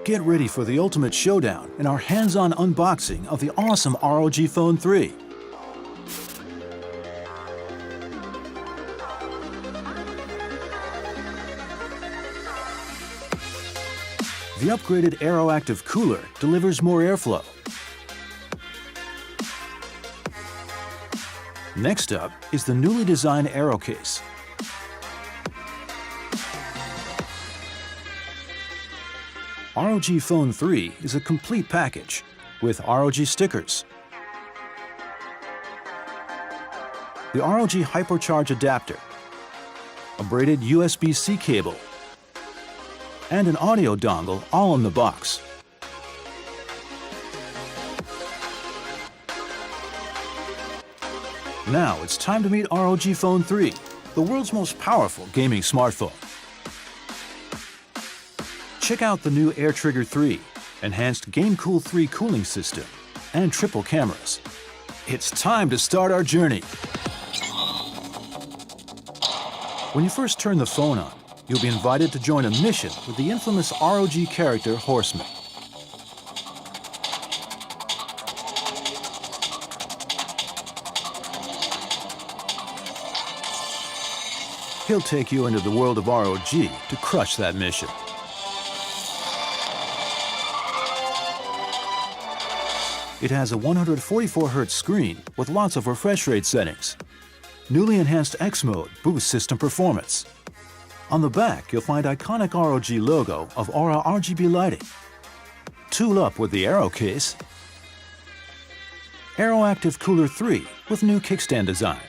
Get ready for the ultimate showdown in our hands-on unboxing of the awesome ROG Phone 3. The upgraded Aeroactive cooler delivers more airflow. Next up is the newly designed Aero case. ROG Phone 3 is a complete package with ROG stickers, the ROG Hypercharge adapter, a braided USB-C cable, and an audio dongle all in the box. Now it's time to meet ROG Phone 3, the world's most powerful gaming smartphone. Check out the new AirTrigger 3, enhanced GameCool 3 cooling system, and triple cameras. It's time to start our journey. When you first turn the phone on, you'll be invited to join a mission with the infamous ROG character Horseman. He'll take you into the world of ROG to crush that mission. It has a 144Hz screen with lots of refresh rate settings. Newly enhanced X mode boosts system performance. On the back, you'll find iconic ROG logo of Aura RGB lighting. Tool up with the Aero case, Aeroactive Cooler 3 with new kickstand design.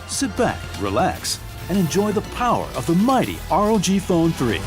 Sit back, relax, and enjoy the power of the mighty ROG Phone 3.